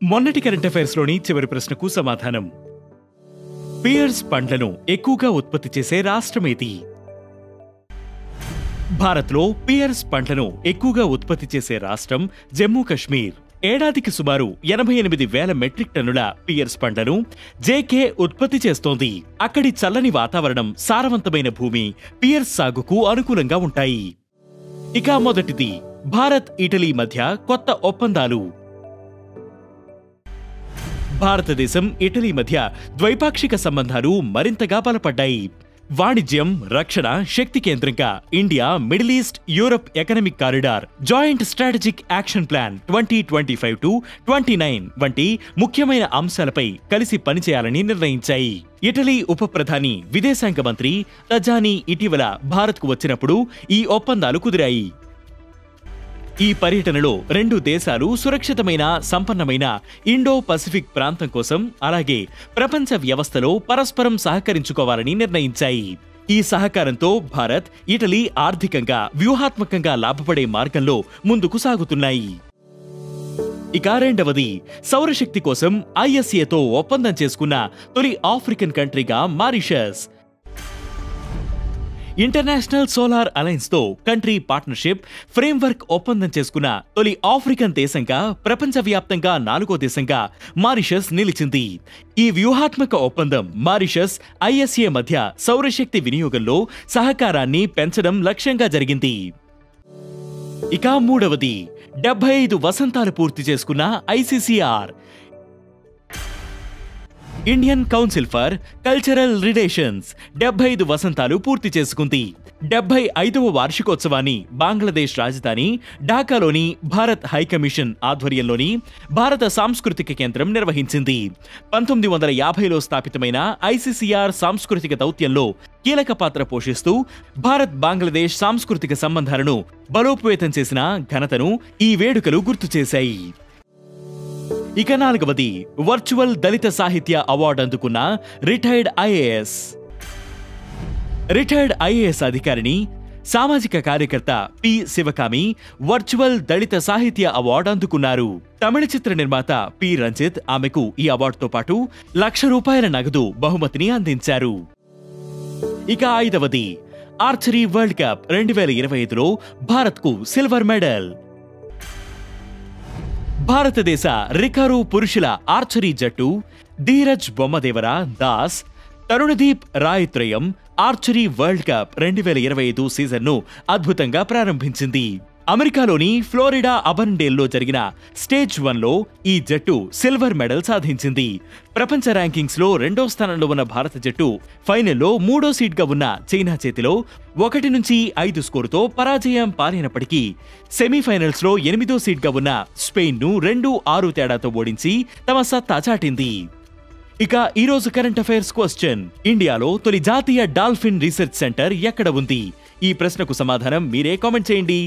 మొన్నటి current affairs లోని చివరి ప్రశ్నకు సమాధానం. పియర్స్ పండ్లను ఎక్కువగా ఉత్పత్తి చేసే రాష్ట్రమేది? భారత్లో పియర్స్ పండ్లను ఎక్కువగా ఉత్పత్తి చేసే రాష్ట్రం జమ్మూ కశ్మీర్. ఏడాదికి సుమారు 88,000 మెట్రిక్ టన్నుల పియర్స్ పండ్లను జేకే ఉత్పత్తి చేస్తోంది. అక్కడి చల్లని వాతావరణం, సారవంతమైన భూమి పియర్స్ సాగుకు అనుకూలంగా ఉంటాయి. ఇక మొదటిది, భారత్ ఇటలీ మధ్య కొత్త ఒప్పందాలు. భారతదేశం ఇటలీ మధ్య ద్వైపాక్షిక సంబంధాలు మరింతగా బలపడ్డాయి. వాణిజ్యం, రక్షణ, శక్తి కేంద్రంగా India middle east Europe economic corridor, joint strategic action plan 2025-29 వంటి ముఖ్యమైన అంశాలపై కలిసి పనిచేయాలని నిర్ణయించాయి. ఇటలీ ఉప ప్రధాని, విదేశాంగ మంత్రి తజానీ ఇటీవల భారత్కు వచ్చినప్పుడు ఈ ఒప్పందాలు కుదిరాయి. ఈ పర్యటనలో రెండు దేశాలు సురక్షితమైన, సంపన్నమైన ఇండో పసిఫిక్ ప్రాంతం కోసం, అలాగే ప్రపంచ వ్యవస్థలో పరస్పరం సహకరించుకోవాలని నిర్ణయించాయి. ఈ సహకారంతో భారత్, ఇటలీ ఆర్థికంగా, వ్యూహాత్మకంగా లాభపడే మార్గంలో ముందుకు సాగుతున్నాయి. ఇక రెండవది, సౌరశక్తి కోసం ISAతో ఒప్పందం చేసుకున్న తొలి ఆఫ్రికన్ కంట్రీగా మారిషస్. ఇంటర్నేషనల్ సోలార్ అలయన్స్ తో కంట్రీ పార్ట్నర్షిప్ ఫ్రేమ్వర్క్ ఒప్పందం చేసుకున్న తొలి ఆఫ్రికన్ దేశంగా, ప్రపంచవ్యాప్తంగా 4వ దేశంగా మారిషస్ నిలిచింది. ఈ వ్యూహాత్మక ఒప్పందం మారిషస్, ISA మధ్య సౌరశక్తి వినియోగంలో సహకారాన్ని పెంచడం లక్ష్యంగా జరిగింది. ఇక మూడవది, 75 వసంతాలు పూర్తి చేసుకున్న ICCR, Indian council for cultural relations 75 వసంతాలు పూర్తి చేసుకుంది. 75వ వార్షికోత్సవాన్ని బంగ్లాదేశ్ రాజధాని ఢాకాలోని భారత్ హైకమిషన్ ఆధ్వర్యంలోని భారత సాంస్కృతిక కేంద్రం నిర్వహించింది. 1950లో స్థాపితమైన ICCR సాంస్కృతిక దౌత్యంలో కీలక పాత్ర పోషిస్తూ భారత్ బంగ్లాదేశ్ సాంస్కృతిక సంబంధాలను బలోపేతం చేసిన ఘనతను ఈ వేడుకలు గుర్తు చేశాయి. ఇక నాలుగవది, వర్చువల్ దళిత సాహిత్య అవార్డు అందుకున్న రిటైర్డ్ IAS. రిటైర్డ్ IAS అధికారిని, సామాజిక కార్యకర్త పి శివకామి వర్చువల్ దళిత సాహిత్య అవార్డు అందుకున్నారు. తమిళ చిత్ర నిర్మాత పి రంజిత్ ఆమెకు ఈ అవార్డుతో పాటు ₹1,00,000 నగదు బహుమతిని అందించారు. ఇక ఐదవది, ఆర్చరీ వరల్డ్ కప్ 2025లో భారత్కు సిల్వర్ మెడల్. భారతదేశ రికర్వ్ పురుషుల ఆర్చరీ జట్టు ధీరజ్ బొమ్మదేవర దాస్, తరుణదీప్ రాయ్ త్రయం ఆర్చరీ వరల్డ్ కప్ 2025 సీజన్ను అద్భుతంగా ప్రారంభించింది. అమెరికాలోని ఫ్లోరిడా అబర్న్డేల్లో జరిగిన స్టేజ్ 1లో ఈ జట్టు సిల్వర్ మెడల్ సాధించింది. ప్రపంచ ర్యాంకింగ్స్ లో 2వ స్థానంలో ఉన్న భారత జట్టు ఫైనల్లో 3వ సీడ్గా ఉన్న చైనా చేతిలో 1-5 స్కోరుతో పరాజయం పాలైనప్పటికీ సెమీఫైనల్స్ లో 8వ సీడ్గా ఉన్న స్పెయిన్ ను 2-6 తేడాతో ఓడించి తమ సత్తా చాటింది. ఇక ఈరోజు కరెంట్ అఫైర్స్ క్వశ్చన్, ఇండియాలో తొలి జాతీయ డాల్ఫిన్ రీసెర్చ్ సెంటర్ ఎక్కడ ఉంది? ఈ ప్రశ్నకు సమాధానం మీరే కామెంట్ చేయండి.